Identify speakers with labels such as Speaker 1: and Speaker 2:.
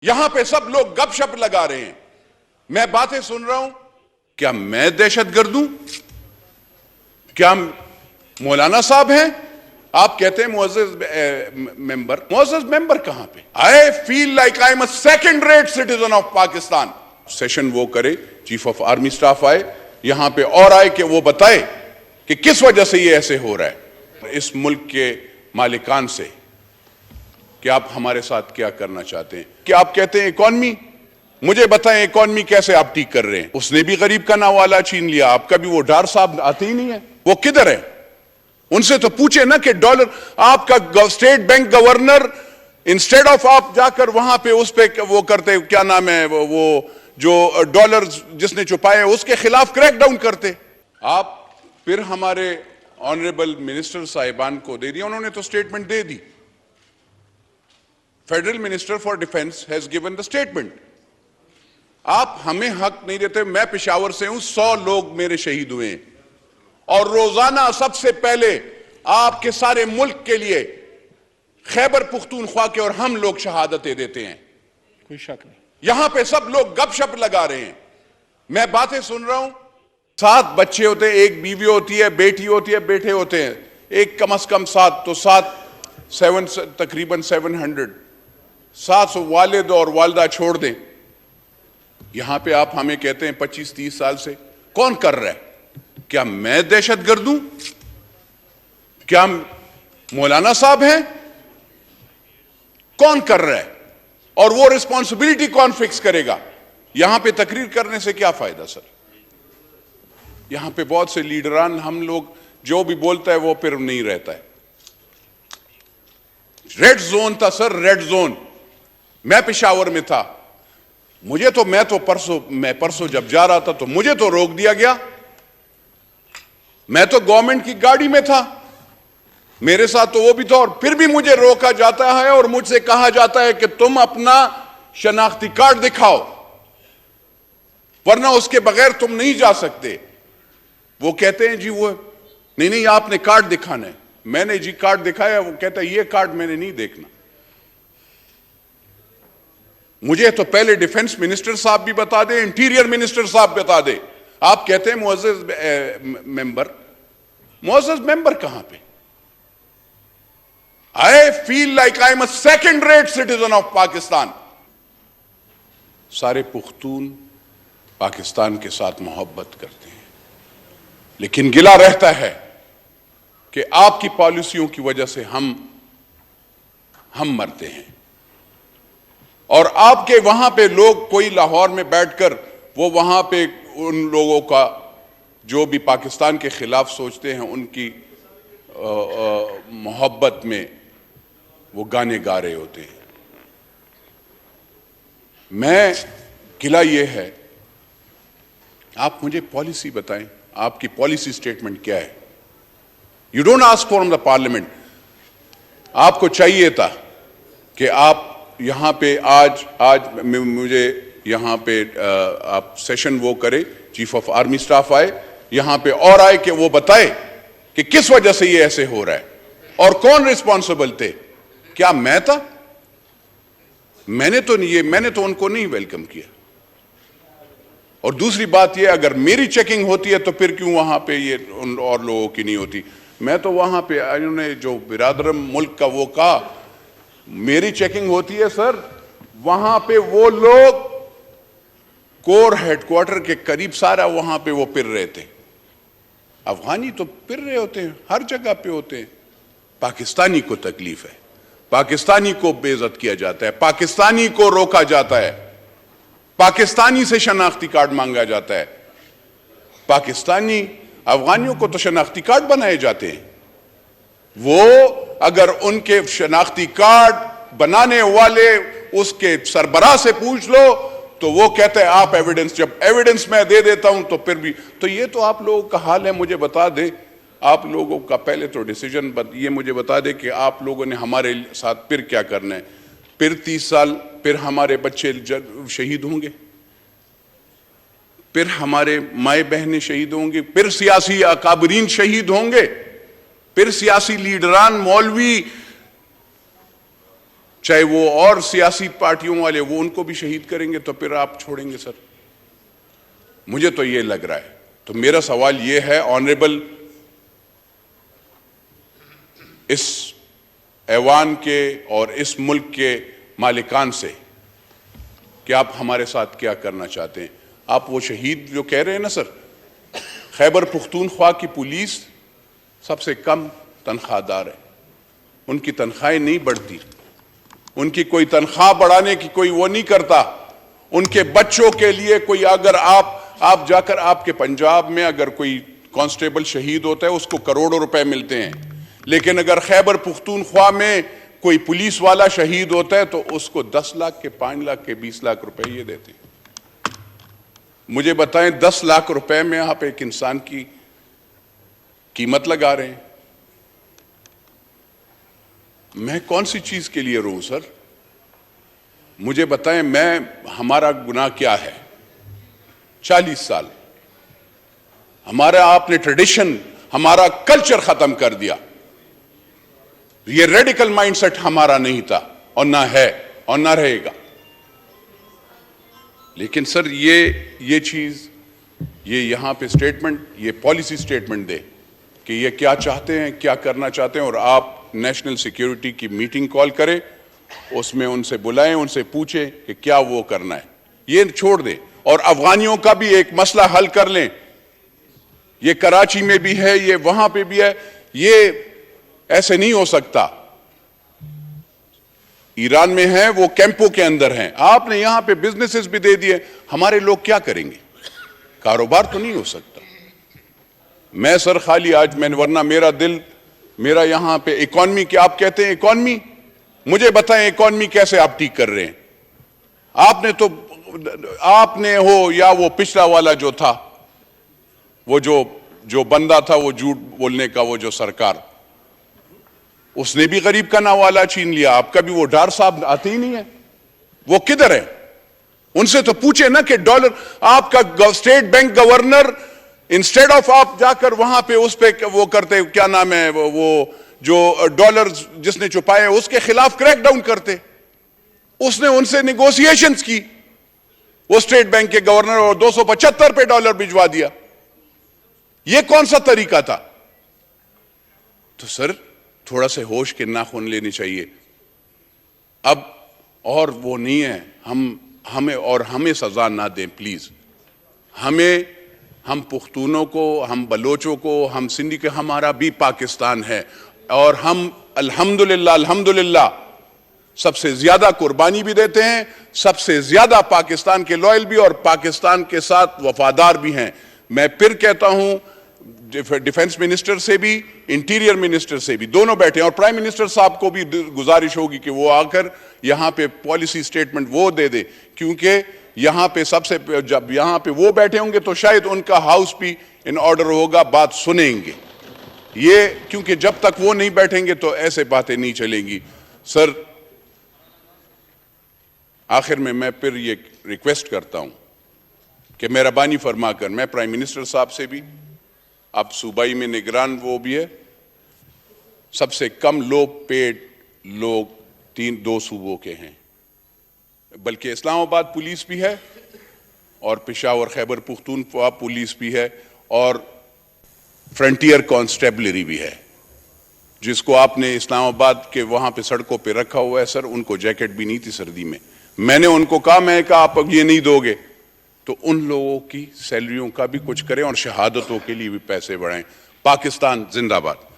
Speaker 1: یہاں پہ سب لوگ گپ شپ لگا رہے ہیں، میں باتیں سن رہا ہوں. کیا میں دہشت گرد ہوں؟ کیا مولانا صاحب ہیں؟ آپ کہتے ہیں معزز ممبر کہاں پہ؟ I feel like I'm a second rate citizen of Pakistan. Session وہ کرے، چیف آف آرمی سٹاف آئے یہاں پہ اور آئے کہ وہ بتائے کہ کس وجہ سے یہ ایسے ہو رہا ہے. اس ملک کے مالکان سے کہ آپ ہمارے ساتھ کیا کرنا چاہتے ہیں. کہ آپ کہتے ہیں اکانومی، مجھے بتائیں اکانومی کیسے آپ ٹھیک کر رہے ہیں؟ اس نے بھی غریب کا نوالا چھین لیا. آپ کا بھی وہ ڈار صاحب آتے ہی نہیں ہے، وہ کدھر ہے؟ ان سے تو پوچھے نا کہ ڈالر آپ کا state bank governor instead of آپ جا کر وہاں پہ اس پہ وہ کرتے، کیا نام ہے وہ جو ڈالر جس نے چھپائے اس کے خلاف کریک ڈاؤن کرتے. آپ پھر ہمارے آنریبل منسٹر صاحبان کو دے دیا، انہوں نے تو statement they the. Federal minister for defence has given the statement. آپ ہمیں حق نہیں دیتے. میں پشاور سے ہوں، 100 لوگ میرے شہید ہوئے ہیں اور روزانہ سب سے پہلے آپ کے سارے ملک کے لیے خیبر پختونخوا کے اور ہم لوگ شہادتیں دیتے ہیں، کوئی شک نہیں. یہاں پہ سب لوگ گپ شپ لگا رہے ہیں، میں باتیں سن رہا ہوں. 7 بچے ہوتے ہیں، ایک بیوی ہوتی ہے، بیٹی ہوتی ہے، بیٹے ہوتے ہیں، ایک کم از کم 7 تو 7 تقریباً 700 والد اور والدہ چھوڑ دیں. یہاں پہ آپ ہمیں کہتے ہیں 25-30 سال سے کون کر رہا ہے؟ کیا میں دہشت گرد ہوں؟ کیا مولانا صاحب ہیں؟ کون کر رہا ہے؟ اور وہ رسپانسبلٹی کون فکس کرے گا؟ یہاں پہ تقریر کرنے سے کیا فائدہ سر؟ یہاں پہ بہت سے لیڈران، ہم لوگ جو بھی بولتا ہے وہ پھر نہیں رہتا ہے. ریڈ زون تھا سر، ریڈ زون. میں پشاور میں تھا، میں پرسوں جب جا رہا تھا تو مجھے تو روک دیا گیا. میں تو گورنمنٹ کی گاڑی میں تھا، میرے ساتھ تو وہ بھی تھا، اور پھر بھی مجھے روکا جاتا ہے اور مجھ سے کہا جاتا ہے کہ تم اپنا شناختی کارڈ دکھاؤ ورنہ اس کے بغیر تم نہیں جا سکتے. وہ کہتے ہیں جی وہ نہیں آپ نے کارڈ دکھانا ہے. میں نے جی کارڈ دکھایا، وہ کہتا ہے یہ کارڈ میں نے نہیں دیکھنا. مجھے تو پہلے ڈیفنس منسٹر صاحب بھی بتا دے، انٹیریئر منسٹر صاحب بتا دے. آپ کہتے ہیں معزز ممبر کہاں پہ؟ I feel like I'm a second rate citizen of Pakistan. سارے پختون پاکستان کے ساتھ محبت کرتے ہیں، لیکن گلہ رہتا ہے کہ آپ کی پالیسیوں کی وجہ سے ہم مرتے ہیں. اور آپ کے وہاں پہ لوگ کوئی لاہور میں بیٹھ کر وہ وہاں پہ ان لوگوں کا جو بھی پاکستان کے خلاف سوچتے ہیں ان کی محبت میں وہ گانے گا رہے ہوتے ہیں. میں گلہ یہ ہے، آپ مجھے پالیسی بتائیں، آپ کی پالیسی سٹیٹمنٹ کیا ہے؟ You don't ask for the parliament. آپ کو چاہیے تھا کہ آپ یہاں پہ آج مجھے یہاں پہ آپ سیشن وہ کرے، چیف آف آرمی سٹاف آئے یہاں پہ اور آئے کہ وہ بتائے کہ کس وجہ سے یہ ایسے ہو رہا ہے اور کون ریسپانسبل تھے. کیا میں تھا؟ میں نے تو ان کو نہیں ویلکم کیا. اور دوسری بات یہ، اگر میری چیکنگ ہوتی ہے تو پھر کیوں وہاں پہ یہ ان اور لوگوں کی نہیں ہوتی؟ میں تو وہاں پہ انہوں نے جو برادر ملک کا وہ کہا، میری چیکنگ ہوتی ہے سر. وہاں پہ وہ لوگ کور ہیڈ کوارٹر کے قریب سارا وہاں پہ وہ پھر رہے تھے. افغانی تو پھر رہے ہوتے ہیں، ہر جگہ پہ ہوتے ہیں. پاکستانی کو تکلیف ہے، پاکستانی کو بے عزت کیا جاتا ہے، پاکستانی کو روکا جاتا ہے، پاکستانی سے شناختی کارڈ مانگا جاتا ہے. پاکستانی افغانیوں کو تو شناختی کارڈ بنائے جاتے ہیں. وہ اگر ان کے شناختی کارڈ بنانے والے اس کے سربراہ سے پوچھ لو تو وہ کہتے ہیں آپ ایویڈنس، جب ایویڈنس میں دے دیتا ہوں تو پھر بھی تو یہ تو آپ لوگوں کا حال ہے. مجھے بتا دے آپ لوگوں کا پہلے تو ڈیسیجن یہ مجھے بتا دے کہ آپ لوگوں نے ہمارے ساتھ پھر کیا کرنا ہے. پھر 30 سال پھر ہمارے بچے شہید ہوں گے، پھر ہمارے مائیں بہنیں شہید ہوں گے، پھر سیاسی اکابرین شہید ہوں گے، پھر سیاسی لیڈران، مولوی چاہے وہ اور سیاسی پارٹیوں والے وہ ان کو بھی شہید کریں گے تو پھر آپ چھوڑیں گے سر؟ مجھے تو یہ لگ رہا ہے. تو میرا سوال یہ ہے آنریبل اس ایوان کے اور اس ملک کے مالکان سے کہ آپ ہمارے ساتھ کیا کرنا چاہتے ہیں. آپ وہ شہید جو کہہ رہے ہیں نا سر، خیبر پختونخوا کی پولیس سب سے کم تنخواہ دار ہے، ان کی تنخواہیں نہیں بڑھتی، ان کی کوئی تنخواہ بڑھانے کی کوئی وہ نہیں کرتا. ان کے بچوں کے لیے کوئی اگر آپ جا کر آپ کے پنجاب میں اگر کوئی کانسٹیبل شہید ہوتا ہے اس کو کروڑوں روپے ملتے ہیں، لیکن اگر خیبر پختونخوا میں کوئی پولیس والا شہید ہوتا ہے تو اس کو 10 لاکھ کے 5 لاکھ کے 20 لاکھ روپے یہ دیتے ہیں. مجھے بتائیں 10 لاکھ روپے میں آپ ایک انسان کی قیمت لگا رہے ہیں. میں کون سی چیز کے لیے رہوں سر؟ مجھے بتائیں ہمارا گناہ کیا ہے؟ 40 سال ہمارا آپ نے ٹریڈیشن، ہمارا کلچر ختم کر دیا. یہ ریڈیکل مائنڈ سیٹ ہمارا نہیں تھا اور نہ ہے اور نہ رہے گا. لیکن سر یہ چیز یہ یہاں پہ سٹیٹمنٹ، یہ پالیسی سٹیٹمنٹ دے کہ یہ کیا چاہتے ہیں، کیا کرنا چاہتے ہیں، اور آپ نیشنل سیکیورٹی کی میٹنگ کال کریں، اس میں ان سے بلائیں، ان سے پوچھیں کہ کیا وہ کرنا ہے. یہ چھوڑ دیں اور افغانیوں کا بھی ایک مسئلہ حل کر لیں. یہ کراچی میں بھی ہے، یہ وہاں پہ بھی ہے. یہ ایسے نہیں ہو سکتا. ایران میں ہیں، وہ کیمپوں کے اندر ہیں، آپ نے یہاں پہ بزنسز بھی دے دیے. ہمارے لوگ کیا کریں گے؟ کاروبار تو نہیں ہو سکتا. میں سر خالی آج ورنہ میرا یہاں پہ اکانومی کی آپ کہتے ہیں اکانومی، مجھے بتائیں اکانومی کیسے آپ ٹھیک کر رہے ہیں؟ آپ نے ہو یا وہ پچھلا والا جو تھا، وہ جو بندہ تھا، وہ جھوٹ بولنے کا، وہ جو سرکار، اس نے بھی غریب کا نوالا چھین لیا. آپ کا بھی وہ ڈار صاحب آتے ہی نہیں ہے. وہ کدھر ہے؟ ان سے تو پوچھے نا کہ ڈالر آپ کا state bank governor instead of آپ جا کر وہاں پہ اس پہ وہ کرتے، کیا نام ہے وہ جو ڈالر جس نے چھپائے اس کے خلاف کریک ڈاؤن کرتے. اس نے ان سے نیگوسیشنز کی، وہ اسٹیٹ بینک کے گورنر، اور 275 پہ ڈالر بھجوا دیا. یہ کون سا طریقہ تھا؟ تو سر تھوڑا سے ہوش کے ناخن لینے چاہیے. اب اور وہ نہیں ہے، ہمیں سزا نہ دیں پلیز. ہم پختونوں کو، ہم بلوچوں کو، ہم سندھی کے، ہمارا بھی پاکستان ہے، اور ہم الحمدللہ سب سے زیادہ قربانی بھی دیتے ہیں، سب سے زیادہ پاکستان کے لائل بھی اور پاکستان کے ساتھ وفادار بھی ہیں. میں پھر کہتا ہوں، ڈیفنس منسٹر سے بھی، انٹیریئر منسٹر سے بھی، دونوں بیٹھے ہیں، اور پرائم منسٹر صاحب کو بھی گزارش ہوگی کہ وہ آ کر یہاں پہ پالیسی سٹیٹمنٹ وہ دے دے، کیونکہ یہاں پہ جب یہاں پہ وہ بیٹھے ہوں گے تو شاید ان کا ہاؤس بھی ان آرڈر ہوگا، بات سنیں گے. یہ کیونکہ جب تک وہ نہیں بیٹھیں گے تو ایسے باتیں نہیں چلیں گی. سر آخر میں پھر یہ ریکویسٹ کرتا ہوں کہ مہربانی فرما کر، میں پرائم منسٹر صاحب سے بھی، اب صوبائی میں نگران وہ بھی ہے، سب سے کم لو پیڈ لوگ 2 صوبوں کے ہیں، بلکہ اسلام آباد پولیس بھی ہے اور پشاور خیبر پختونخوا پولیس بھی ہے اور فرنٹیئر کانسٹیبلری بھی ہے، جس کو آپ نے اسلام آباد کے وہاں پہ سڑکوں پہ رکھا ہوا ہے. سر ان کو جیکٹ بھی نہیں تھی سردی میں. میں نے ان کو کہا، میں کہا آپ یہ نہیں دو گے تو ان لوگوں کی سیلریوں کا بھی کچھ کریں اور شہادتوں کے لیے بھی پیسے بڑھائیں. پاکستان زندہ باد.